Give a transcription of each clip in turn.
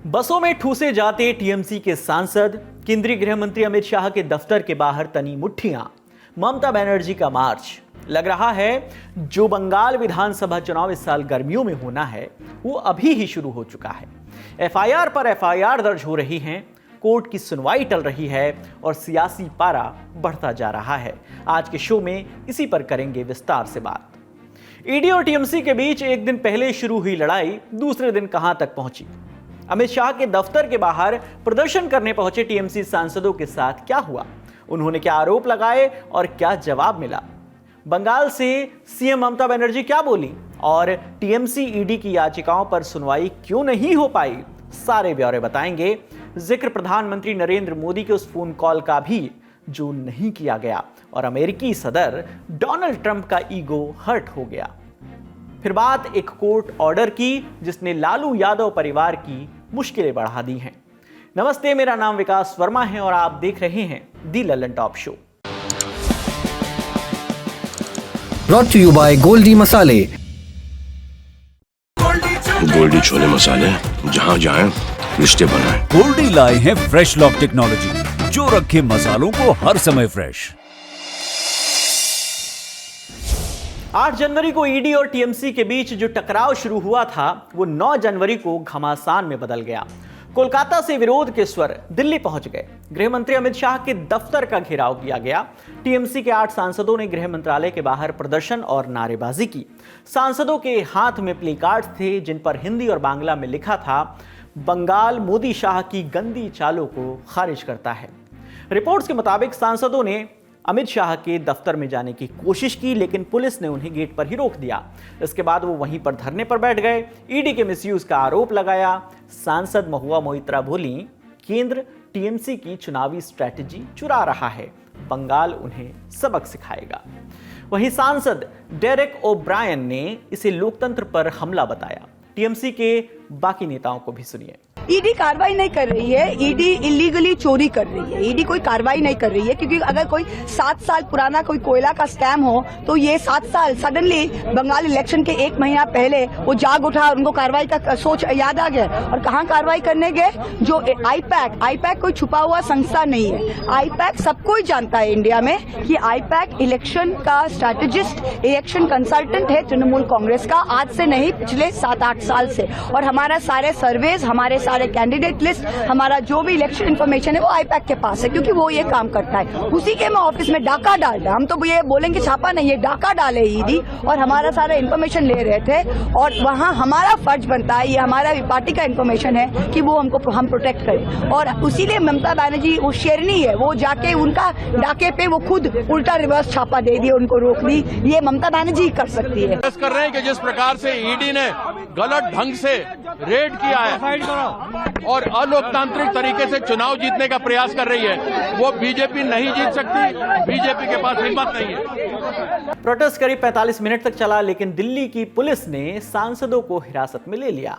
बसों में ठूसे जाते टीएमसी के सांसद, केंद्रीय गृह मंत्री अमित शाह के दफ्तर के बाहर तनी मुट्ठियां, ममता बनर्जी का मार्च। लग रहा है जो बंगाल विधानसभा चुनाव इस साल गर्मियों में होना है वो अभी ही शुरू हो चुका है। एफआईआर पर एफआईआर दर्ज हो रही हैं, कोर्ट की सुनवाई टल रही है और सियासी पारा बढ़ता जा रहा है। आज के शो में इसी पर करेंगे विस्तार से बात। ईडी और टीएमसी के बीच एक दिन पहले शुरू हुई लड़ाई दूसरे दिन कहां तक पहुंची? अमित शाह के दफ्तर के बाहर प्रदर्शन करने पहुंचे टीएमसी सांसदों के साथ क्या हुआ? उन्होंने क्या आरोप लगाए और क्या जवाब मिला? बंगाल से सीएम ममता बनर्जी क्या बोली और टीएमसी ईडी की याचिकाओं पर सुनवाई क्यों नहीं हो पाई? सारे ब्यौरे बताएंगे। जिक्र प्रधानमंत्री नरेंद्र मोदी के उस फोन कॉल का भी जो नहीं किया गया और अमेरिकी सदर डोनाल्ड ट्रंप का ईगो हर्ट हो गया। फिर बात एक कोर्ट ऑर्डर की जिसने लालू यादव परिवार की मुश्किलें बढ़ा दी हैं। नमस्ते, मेरा नाम विकास वर्मा है और आप देख रहे हैं the Lallan top show. Brought to you by Goldie मसाले। गोल्डी छोले मसाले, जहाँ जाए रिश्ते बनाए। गोल्डी लाए हैं फ्रेश लॉक टेक्नोलॉजी जो रखे मसालों को हर समय फ्रेश। 8 जनवरी को ईडी और टीएमसी के बीच जो टकराव शुरू हुआ था वो 9 जनवरी को घमासान में बदल गया। कोलकाता से विरोध के स्वर दिल्ली पहुंच गए। गृह मंत्री अमित शाह के दफ्तर का घेराव किया गया। टीएमसी के 8 सांसदों ने गृह मंत्रालय के बाहर प्रदर्शन और नारेबाजी की। सांसदों के हाथ में प्ले कार्ड थे जिन पर हिंदी और बांग्ला में लिखा था, बंगाल मोदी शाह की गंदी चालों को खारिज करता है। रिपोर्ट्स के मुताबिक सांसदों ने अमित शाह के दफ्तर में जाने की कोशिश की लेकिन पुलिस ने उन्हें गेट पर ही रोक दिया। इसके बाद वो वहीं पर धरने पर बैठ गए। ईडी के मिसयूज का आरोप लगाया। सांसद महुआ मोइत्रा बोली, केंद्र टीएमसी की चुनावी स्ट्रैटेजी चुरा रहा है, बंगाल उन्हें सबक सिखाएगा। वहीं सांसद डेरेक ओब्रायन ने इसे लोकतंत्र पर हमला बताया। टीएमसी के बाकी नेताओं को भी सुनिए। ईडी कार्रवाई नहीं कर रही है, ईडी इलीगली चोरी कर रही है। ईडी कोई कार्रवाई नहीं कर रही है क्योंकि अगर कोई 7 साल पुराना कोई कोयला का स्कैम हो तो ये 7 साल सडनली बंगाल इलेक्शन के 1 महीना पहले वो जाग उठा और उनको कार्रवाई का सोच याद आ गया। और कहाँ कार्रवाई करने गए? जो आईपैक कोई छुपा हुआ संस्था नहीं है। आईपैक सबको ही जानता है इंडिया में कि आईपैक इलेक्शन का स्ट्रैटेजिस्ट, इलेक्शन कंसल्टेंट है तृणमूल कांग्रेस का, आज से नहीं पिछले 7-8 साल से। और हमारा सारे सर्वेज, हमारे सारे कैंडिडेट लिस्ट, हमारा जो भी इलेक्शन इन्फॉर्मेशन है वो आईपैक के पास है क्योंकि वो ये काम करता है। उसी के मैं ऑफिस में डाका डाल रहा, हम तो ये बोलेंगे छापा नहीं है, डाका डाले ईडी और हमारा सारा इन्फॉर्मेशन ले रहे थे। और वहाँ हमारा फर्ज बनता है, ये हमारा पार्टी का इन्फॉर्मेशन है कि वो हमको हम प्रोटेक्ट करें। और उसीलिए ममता बनर्जी वो शेरनी है, वो जाके उनका डाके पे वो खुद उल्टा रिवर्स छापा दे दिया, उनको रोक दी। ये ममता बनर्जी कर सकती है। कर रहे हैं कि जिस प्रकार से ईडी ने गलत ढंग से रेड किया है और अलोकतांत्रिक तरीके से चुनाव जीतने का प्रयास कर रही है, वो बीजेपी नहीं जीत सकती। बीजेपी के पास हिम्मत नहीं है। प्रोटेस्ट करीब 45 मिनट तक चला लेकिन दिल्ली की पुलिस ने सांसदों को हिरासत में ले लिया।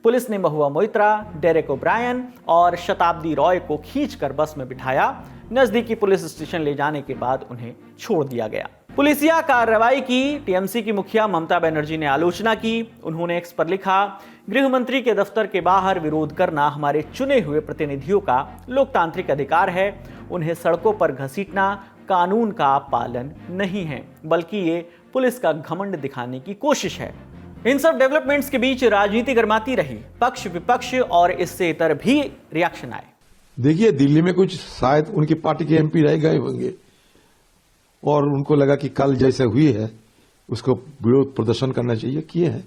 पुलिस ने महुआ मोइत्रा, डेरेक ओब्रायन और शताब्दी रॉय को खींचकर बस में बिठाया। नजदीकी पुलिस स्टेशन ले जाने के बाद उन्हें छोड़ दिया गया। पुलिसिया कार्रवाई की टीएमसी की मुखिया ममता बनर्जी ने आलोचना की। उन्होंने एक्स पर लिखा, गृह मंत्री के दफ्तर के बाहर विरोध करना हमारे चुने हुए प्रतिनिधियों का लोकतांत्रिक अधिकार है। उन्हें सड़कों पर घसीटना कानून का पालन नहीं है बल्कि ये पुलिस का घमंड दिखाने की कोशिश है। इन सब डेवलपमेंट्स के बीच राजनीति गर्माती रही। पक्ष विपक्ष और इससे इतर भी रिएक्शन आए। देखिए, दिल्ली में कुछ शायद उनकी पार्टी के एमपी रह गए होंगे और उनको लगा कि कल जैसे हुई है उसको विरोध प्रदर्शन करना चाहिए, किए हैं।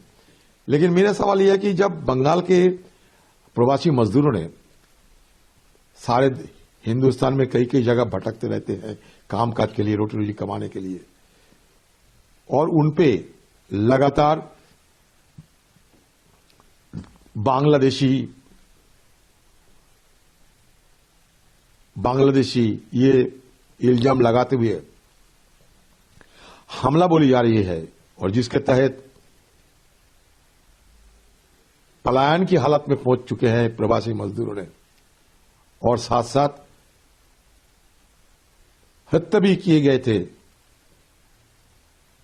लेकिन मेरा सवाल यह है कि जब बंगाल के प्रवासी मजदूरों ने सारे हिंदुस्तान में कई कई जगह भटकते रहते हैं कामकाज के लिए, रोटी रोजी कमाने के लिए, और उनपे लगातार बांग्लादेशी ये इल्जाम लगाते हुए हमला बोली जा रही है और जिसके तहत पलायन की हालत में पहुंच चुके हैं प्रवासी मजदूरों ने, और साथ साथ हत्या भी किए गए थे।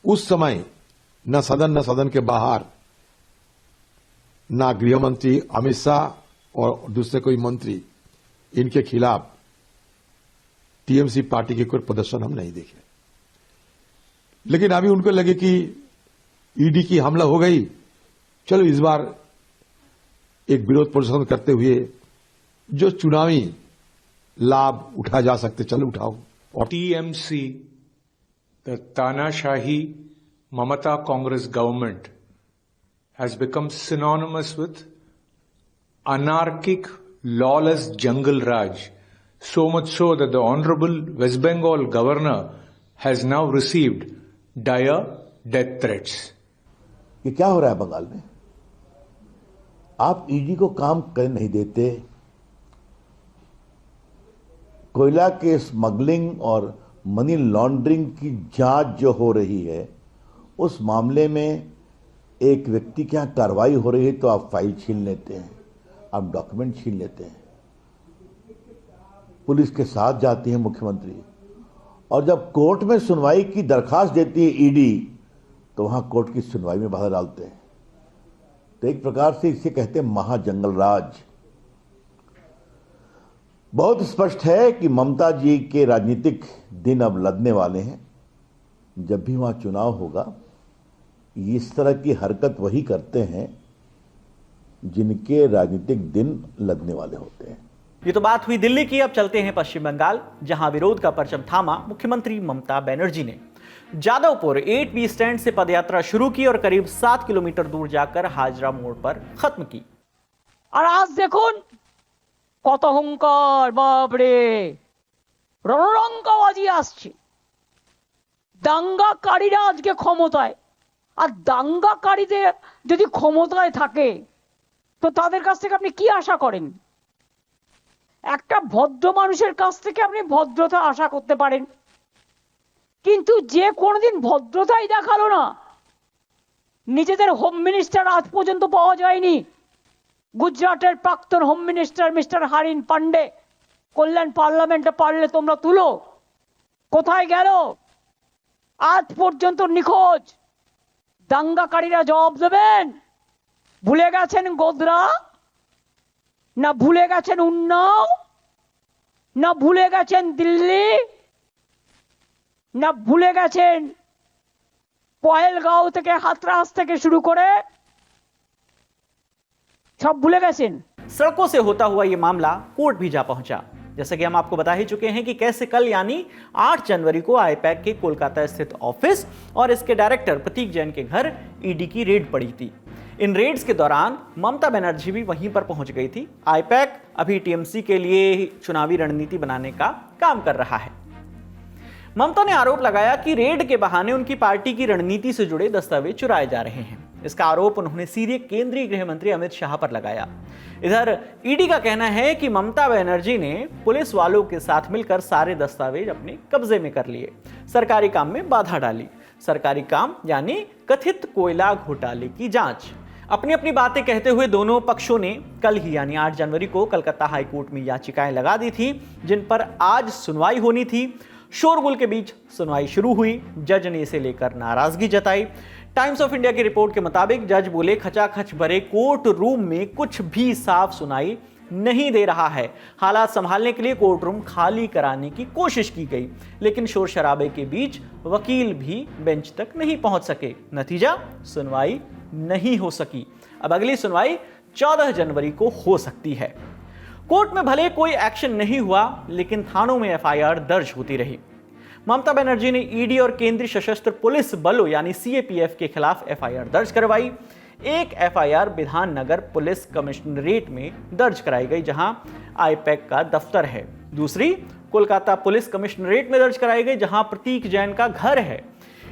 उस समय न सदन के बाहर ना गृह मंत्री अमित शाह और दूसरे कोई मंत्री इनके खिलाफ टीएमसी पार्टी के कोई प्रदर्शन हम नहीं देखे। लेकिन अभी उनको लगे कि ईडी की हमला हो गई, चलो इस बार एक विरोध प्रदर्शन करते हुए जो चुनावी लाभ उठा जा सकते चलो उठाओ। और TMC, the Tanashahi Mamata Congress government, has become synonymous with anarchic, lawless jungle raj. So much so that the Honorable West Bengal Governor has now received dire death threats. ये क्या हो रहा है बंगाल में? आप ईडी को काम करने नहीं देते, कोयला के स्मगलिंग और मनी लॉन्ड्रिंग की जांच जो हो रही है उस मामले में एक व्यक्ति के यहाँ कार्रवाई हो रही है तो आप फाइल छीन लेते हैं, आप डॉक्यूमेंट छीन लेते हैं। पुलिस के साथ जाती है मुख्यमंत्री, और जब कोर्ट में सुनवाई की दरखास्त देती है ईडी तो वहां कोर्ट की सुनवाई में बाधा डालते हैं। तो एक प्रकार से इसे कहते हैं महाजंगल राज। बहुत स्पष्ट है कि ममता जी के राजनीतिक दिन अब लदने वाले हैं। जब भी वहां चुनाव होगा इस तरह की हरकत वही करते हैं जिनके राजनीतिक दिन लदने वाले होते हैं। ये तो बात हुई दिल्ली की। अब चलते हैं पश्चिम बंगाल, जहां विरोध का परचम थामा मुख्यमंत्री ममता बनर्जी ने। जादवपुर 8B स्टैंड से पदयात्रा शुरू की और करीब 7 किलोमीटर दूर जाकर हाजरा मोड़ पर खत्म की। और आज देखुन কত হুঙ্কার, বাপরে রণরঙ্কাবাজি আসছে। দাঙ্গাকারীরা আজকে ক্ষমতায়, আর দাঙ্গাকারীদের যদি ক্ষমতায় থাকে তো তাদের কাছ থেকে আপনি কি আশা করেন? একটা ভদ্র মানুষের কাছ থেকে আপনি ভদ্রতা আশা করতে পারেন, কিন্তু যে কোনোদিন ভদ্রতাই দেখালো না, নিজেদের হোম মিনিস্টার আজ পর্যন্ত পাওয়া যায়নি। গুজরাটের প্রাক্তন হোম মিনিস্টার মিস্টার হারিন পান্ডে কল্যাণ পার্লামেন্টে পারলে তোমরা তুলো, কোথায় গেল? আজ পর্যন্ত নিখোঁজ। দাঙ্গাকারীরা জবাব দেবেন। ভুলে গেছেন গোধরা, না ভুলে গেছেন উন্নাও, না ভুলে গেছেন দিল্লি, না ভুলে গেছেন পয়েলগাঁও থেকে হাতরাস থেকে শুরু করে सब भूले गए। सड़कों से होता हुआ यह मामला कोर्ट भी जा पहुंचा। जैसा कि हम आपको बता ही चुके हैं कि कैसे कल यानी 8 जनवरी को आईपैक के कोलकाता स्थित ऑफिस और इसके डायरेक्टर प्रतीक जैन के घर ईडी की रेड पड़ी थी। इन रेड्स के दौरान ममता बनर्जी भी वहीं पर पहुंच गई थी। आईपैक अभी टीएमसी के लिए चुनावी रणनीति बनाने का काम कर रहा है। ममता ने आरोप लगाया कि रेड के बहाने उनकी पार्टी की रणनीति से जुड़े दस्तावेज चुराए जा रहे हैं। इसका आरोप उन्होंने सीधे केंद्रीय गृह मंत्री अमित शाह पर लगाया। इधर ईडी का कहना है कि ममता बनर्जी ने पुलिस वालों के साथ मिलकर सारे दस्तावेज अपने कब्जे में कर लिए, सरकारी काम में बाधा डाली। सरकारी काम यानी कथित कोयला घोटाले की जांच। अपनी अपनी बातें कहते हुए दोनों पक्षों ने कल ही यानी 8 जनवरी को कलकत्ता हाईकोर्ट में याचिकाएं लगा दी थी, जिन पर आज सुनवाई होनी थी। शोरगुल के बीच सुनवाई शुरू हुई। जज ने इसे लेकर नाराजगी जताई। टाइम्स ऑफ इंडिया की रिपोर्ट के मुताबिक जज बोले, खचाखच भरे कोर्ट रूम में कुछ भी साफ सुनाई नहीं दे रहा है। हालात संभालने के लिए कोर्ट रूम खाली कराने की कोशिश की गई, लेकिन शोर शराबे के बीच वकील भी बेंच तक नहीं पहुंच सके। नतीजा, सुनवाई नहीं हो सकी। अब अगली सुनवाई 14 जनवरी को हो सकती है। कोर्ट में भले कोई एक्शन नहीं हुआ, लेकिन थानों में एफआईआर दर्ज होती रही। ममता बनर्जी ने ईडी और केंद्रीय सशस्त्र पुलिस बलों यानी सीएपीएफ के खिलाफ एफआईआर दर्ज करवाई। एक एफआईआर विधाननगर पुलिस कमिश्नरेट में दर्ज कराई गई, जहां आईपैक का दफ्तर है। दूसरी कोलकाता पुलिस कमिश्नरेट में दर्ज कराई गई, जहां प्रतीक जैन का घर है।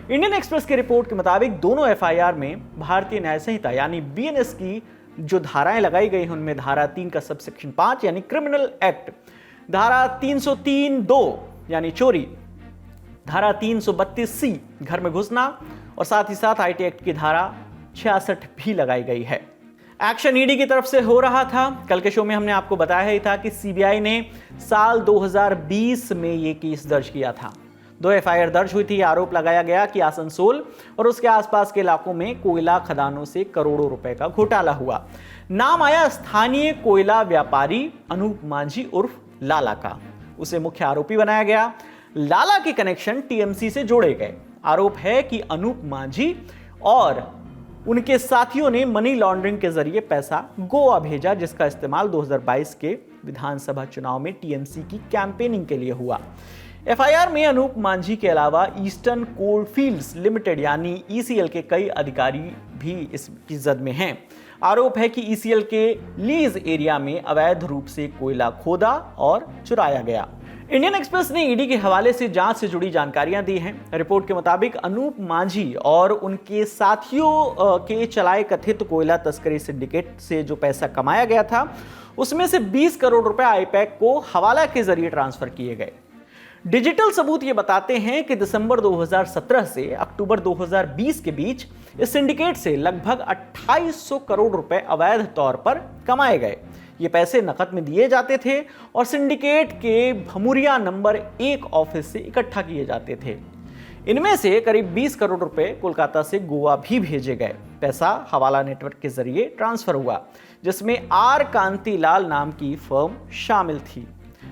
इंडियन एक्सप्रेस की रिपोर्ट के मुताबिक दोनों एफआईआर में भारतीय न्याय संहिता यानी बीएनएस की जो धाराएं लगाई गई हैं, उनमें धारा 3 का सबसेक्शन 5 यानी क्रिमिनल एक्ट, धारा 303(2) यानी चोरी, धारा 332C घर में घुसना, और साथ ही साथ आईटी एक्ट की धारा 66 भी लगाई गई है। एक्शन ईडी की तरफ से हो रहा था। कल के शो में हमने आपको बताया ही था कि सीबीआई ने साल 2020 में यह केस दर्ज किया था। 2 एफआईआर दर्ज हुई थी। आरोप लगाया गया कि आसनसोल और उसके आसपास के इलाकों में कोयला खदानों से करोड़ों रुपए का घोटाला हुआ। नाम आया स्थानीय कोयला व्यापारी अनूप मांझी उर्फ लाला का। उसे मुख्य आरोपी बनाया गया। लाला के कनेक्शन टीएमसी से जोड़े गए। आरोप है कि अनूप मांझी और उनके साथियों ने मनी लॉन्ड्रिंग के जरिए पैसा गोवा भेजा, जिसका इस्तेमाल 2022 के विधानसभा चुनाव में टीएमसी की कैंपेनिंग के लिए हुआ। एफआईआर में अनूप मांझी के अलावा ईस्टर्न कोल फील्ड्स लिमिटेड यानी ईसीएल के कई अधिकारी भी इसकी जद में हैं। आरोप है कि ईसीएल के लीज एरिया में अवैध रूप से कोयला खोदा और चुराया गया। इंडियन एक्सप्रेस ने ईडी के हवाले से जांच से जुड़ी जानकारियां दी हैं। रिपोर्ट के मुताबिक अनूप मांझी और उनके साथियों के चलाए कथित कोयला तस्करी सिंडिकेट से जो पैसा कमाया गया था, उसमें से 20 करोड़ रुपए आईपैक को हवाला के जरिए ट्रांसफर किए गए। डिजिटल सबूत ये बताते हैं कि दिसंबर 2017 से अक्टूबर 2020 के बीच इस सिंडिकेट से लगभग 2800 करोड़ रुपए अवैध तौर पर कमाए गए। ये पैसे नकद में दिए जाते थे और सिंडिकेट के भमुरिया नंबर 1 ऑफिस से इकट्ठा किए जाते थे। इनमें से करीब 20 करोड़ रुपए कोलकाता से गोवा भी भेजे गए। पैसा हवाला नेटवर्क के जरिए ट्रांसफर हुआ, जिसमें आर कांतिलाल नाम की फर्म शामिल थी।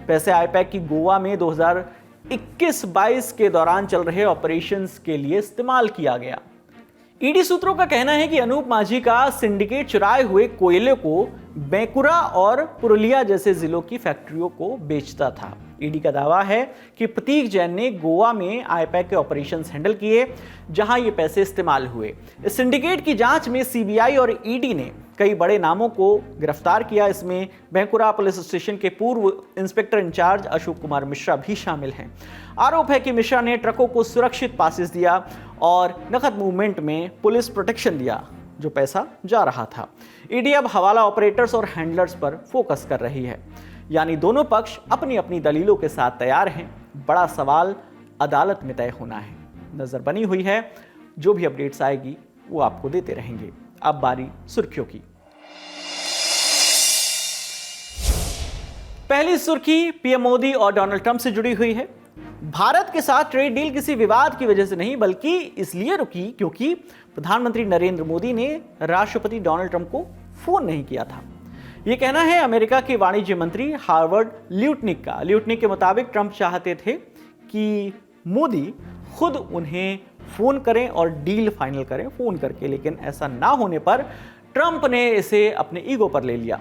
पैसे आईपैक की गोवा में 2021-22 के दौरान चल रहे ऑपरेशंस के लिए इस्तेमाल किया गया। ईडी सूत्रों का कहना है कि अनूप मांझी का सिंडिकेट चुराए हुए कोयले को बैंकुरा और पुरुलिया जैसे जिलों की फैक्ट्रियों को बेचता था। ईडी का दावा है कि प्रतीक जैन ने गोवा में आईपैक के ऑपरेशंस हैंडल किए, जहां ये पैसे इस्तेमाल हुए। इस सिंडिकेट की जांच में सीबीआई और ईडी ने कई बड़े नामों को गिरफ्तार किया। इसमें बैंकुरा पुलिस स्टेशन के पूर्व इंस्पेक्टर इंचार्ज अशोक कुमार मिश्रा भी शामिल हैं। आरोप है कि मिश्रा ने ट्रकों को सुरक्षित पासेस दिया और नकद मूवमेंट में पुलिस प्रोटेक्शन दिया, जो पैसा जा रहा था। ईडी अब हवाला ऑपरेटर्स और हैंडलर्स पर फोकस कर रही है, यानी दोनों पक्ष अपनी अपनी दलीलों के साथ तैयार हैं। बड़ा सवाल अदालत में तय होना है। नजर बनी हुई है, जो भी अपडेट्स आएगी वो आपको देते रहेंगे। अब बारी सुर्खियों की। पहली सुर्खी पीएम मोदी और डोनाल्ड ट्रंप से जुड़ी हुई है। भारत के साथ ट्रेड डील किसी विवाद की वजह से नहीं, बल्कि इसलिए रुकी क्योंकि प्रधानमंत्री नरेंद्र मोदी ने राष्ट्रपति डोनाल्ड ट्रंप को फोन नहीं किया था। यह कहना है अमेरिका के वाणिज्य मंत्री हार्वर्ड ल्यूटनिक का। ल्यूटनिक के मुताबिक ट्रंप चाहते थे कि मोदी खुद उन्हें फोन करें और डील फाइनल करें फोन करके, लेकिन ऐसा ना होने पर ट्रंप ने इसे अपने ईगो पर ले लिया।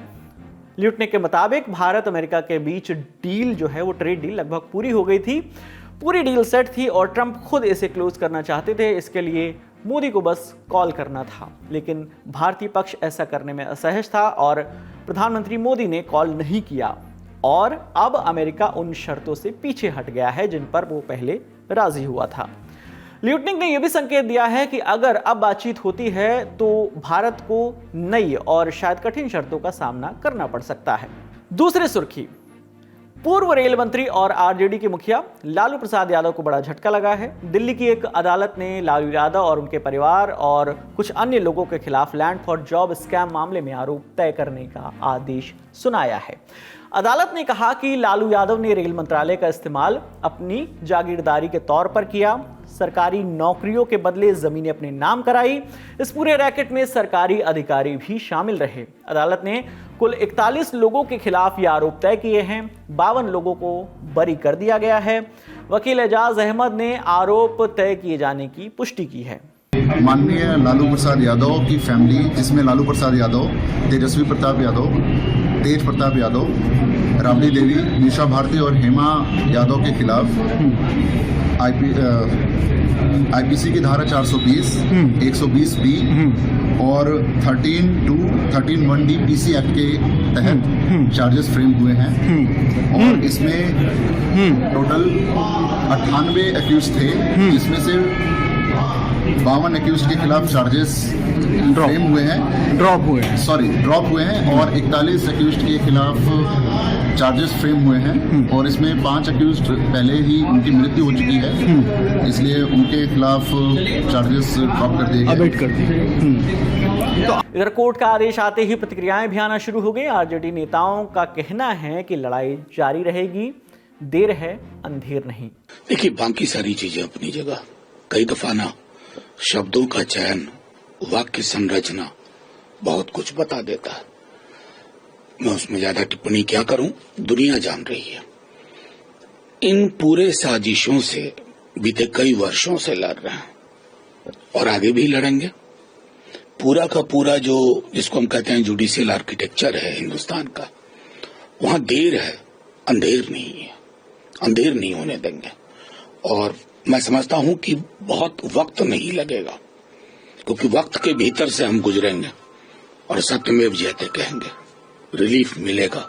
ल्यूटनिक के मुताबिक भारत अमेरिका के बीच डील जो है वो ट्रेड डील लगभग पूरी हो गई थी, पूरी डील सेट थी और ट्रंप खुद इसे क्लोज करना चाहते थे। इसके लिए मोदी को बस कॉल करना था, लेकिन भारतीय पक्ष ऐसा करने में असहज था और प्रधानमंत्री मोदी ने कॉल नहीं किया और अब अमेरिका उन शर्तों से पीछे हट गया है जिन पर वो पहले राजी हुआ था। ल्यूटनिक ने यह भी संकेत दिया है कि अगर अब बातचीत होती है तो भारत को नई और शायद कठिन शर्तों का सामना करना पड़ सकता है। दूसरी सुर्खी, पूर्व रेल मंत्री और आरजेडी के मुखिया लालू प्रसाद यादव को बड़ा झटका लगा है। दिल्ली की एक अदालत ने लालू यादव और उनके परिवार और कुछ अन्य लोगों के खिलाफ लैंड फॉर जॉब स्कैम मामले में आरोप तय करने का आदेश सुनाया है। अदालत ने कहा कि लालू यादव ने रेल मंत्रालय का इस्तेमाल अपनी जागीरदारी के तौर पर किया, सरकारी नौकरियों के बदले जमीनें अपने नाम कराई। इस पूरे रैकेट में सरकारी अधिकारी भी शामिल रहे। अदालत ने कुल 41 लोगों के खिलाफ ये आरोप तय किए हैं। 52 लोगों को बरी कर दिया गया है। वकील एजाज अहमद ने आरोप तय किए जाने की पुष्टि की है। माननीय लालू प्रसाद यादव की फैमिली, जिसमें लालू प्रसाद यादव, तेजस्वी प्रताप यादव, तेज प्रताप यादव, राबड़ी देवी, निशा भारती और हेमा यादव के खिलाफ आईपीसी की धारा 420, 120 बी और 13(2)(13)(1) पीसी एक्ट के तहत चार्जेस फ्रेम हुए हैं और इसमें टोटल 98 एक्यूज थे, जिसमें से 52 एक्यूज के खिलाफ चार्जेस फ्रेम हुए हैं, ड्रॉप हुए हैं और 41 एक्यूज के खिलाफ चार्जेस फ्रेम हुए हैं और इसमें 5 एक्यूज पहले ही उनकी मृत्यु हो चुकी है, इसलिए उनके खिलाफ चार्जेस ड्रॉप कर दिए गए। इधर कोर्ट का आदेश आते ही प्रतिक्रियाएं भी आना शुरू हो गई। आरजेडी नेताओं का कहना है कि लड़ाई जारी रहेगी, देर है अंधेर नहीं। देखिए, बाकी सारी चीजें अपनी जगह, कई दफा ना शब्दों का चयन, वाक्य संरचना बहुत कुछ बता देता है। मैं उसमें ज्यादा टिप्पणी क्या करूं, दुनिया जान रही है। इन पूरे साजिशों से बीते कई वर्षों से लड़ रहे हैं और आगे भी लड़ेंगे। पूरा का पूरा जो जिसको हम कहते हैं जुडिशियल आर्किटेक्चर है हिंदुस्तान का, वहां देर है, अंधेर नहीं है, अंधेर नहीं होने देंगे। और मैं समझता हूं कि बहुत वक्त नहीं लगेगा, क्योंकि वक्त के भीतर से हम गुजरेंगे और सत्यमेव जयते कहेंगे, रिलीफ मिलेगा।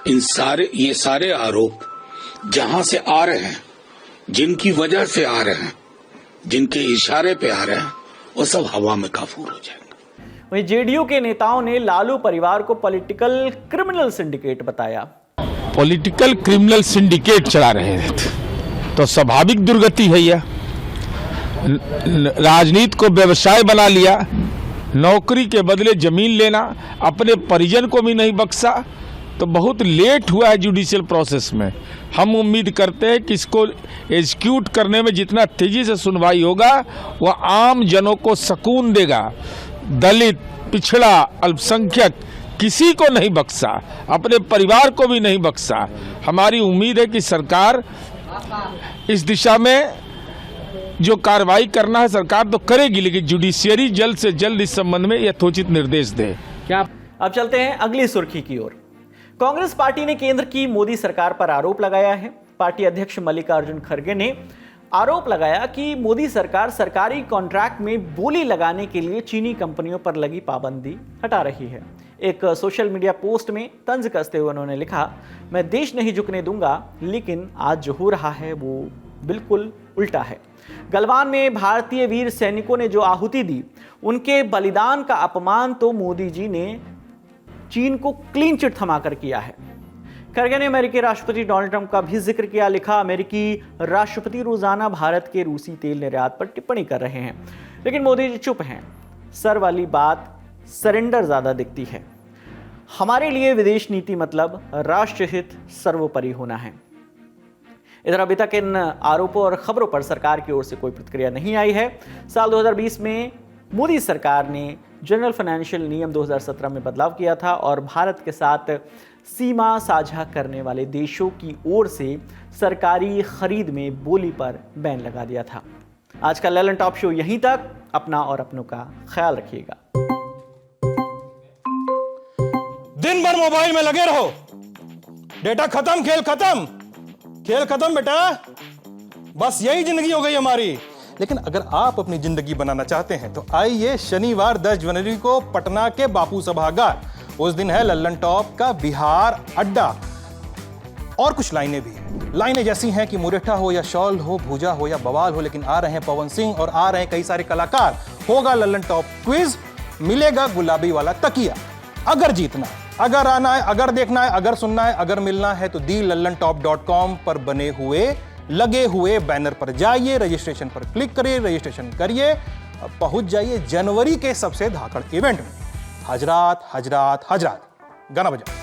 ये सारे आरोप जहां से आ रहे हैं, जिनकी वजह से आ रहे हैं, जिनके इशारे पे आ रहे हैं, वो सब हवा में काफूर हो जाएंगे। वहीं जेडीयू के नेताओं ने लालू परिवार को पॉलिटिकल क्रिमिनल सिंडिकेट बताया। पॉलिटिकल क्रिमिनल सिंडिकेट चला रहे थे तो स्वाभाविक दुर्गति है यह। राजनीति को व्यवसाय बना लिया, नौकरी के बदले जमीन लेना, अपने परिजन को भी नहीं बख्शा, तो बहुत लेट हुआ है जुडिशियल प्रोसेस में। हम उम्मीद करते हैं कि इसको एग्जीक्यूट करने में जितना तेजी से सुनवाई होगा वह आम जनों को सुकून देगा। दलित, पिछड़ा, अल्पसंख्यक किसी को नहीं बख्शा, अपने परिवार को भी नहीं बख्शा। हमारी उम्मीद है कि सरकार इस दिशा में जो कार्रवाई करना है सरकार तो करेगी, लेकिन जुडिशियरी जल्द से जल्द इस संबंध में यथोचित निर्देश दे। क्या अब चलते हैं अगली सुर्खी की ओर। कांग्रेस पार्टी ने केंद्र की मोदी सरकार पर आरोप लगाया है। पार्टी अध्यक्ष मल्लिकार्जुन खड़गे ने आरोप लगाया कि मोदी सरकार सरकारी कॉन्ट्रैक्ट में बोली लगाने के लिए चीनी कंपनियों पर लगी पाबंदी हटा रही है। एक सोशल मीडिया पोस्ट में तंज कसते हुए उन्होंने लिखा, मैं देश नहीं झुकने दूंगा, लेकिन आज जो हो रहा है वो बिल्कुल उल्टा है। गलवान में भारतीय वीर सैनिकों ने जो आहुति दी, उनके बलिदान का अपमान तो मोदी जी ने चीन को क्लीन चिट थमाकर किया है। खड़गे ने अमेरिकी राष्ट्रपति डोनाल्ड ट्रंप का भी जिक्र किया। लिखा, अमेरिकी राष्ट्रपति रोजाना भारत के रूसी तेल निर्यात पर टिप्पणी कर रहे हैं, लेकिन मोदी जी चुप हैं। सर वाली बात सरेंडर ज्यादा दिखती है। हमारे लिए विदेश नीति मतलब राष्ट्रहित सर्वोपरि होना है। इधर अभी तक इन आरोपों और खबरों पर सरकार की ओर से कोई प्रतिक्रिया नहीं आई है। साल 2020 में मोदी सरकार ने जनरल फाइनेंशियल नियम 2017 में बदलाव किया था और भारत के साथ सीमा साझा करने वाले देशों की ओर से सरकारी खरीद में बोली पर बैन लगा दिया था। आज का ललन टॉप शो यहीं तक। अपना और अपनों का ख्याल रखिएगा। दिन भर मोबाइल में लगे रहो, डेटा खत्म, खेल खत्म, खेल खत्म बेटा। बस यही जिंदगी हो गई हमारी। लेकिन अगर आप अपनी जिंदगी बनाना चाहते हैं तो आइए शनिवार 10 जनवरी को पटना के बापू सभागार। उस दिन है लल्लन टॉप का बिहार अड्डा। और कुछ लाइनें भी हैं। लाइनें जैसी हैं कि मुरेठा हो या शॉल हो, भूजा हो या बवाल हो, लेकिन आ रहे हैं पवन सिंह और आ रहे हैं कई सारे कलाकार। होगा लल्लन टॉप क्विज, मिलेगा गुलाबी वाला तकिया। अगर जीतना है, अगर आना है, अगर देखना है, अगर सुनना है, अगर मिलना है तो thelallanTop.com पर बने हुए लगे हुए बैनर पर जाइए, रजिस्ट्रेशन पर क्लिक करिए, रजिस्ट्रेशन करिए और पहुंच जाइए जनवरी के सबसे धाकड़ इवेंट में। हजरात हजरात हजरात, गाना बजाओ।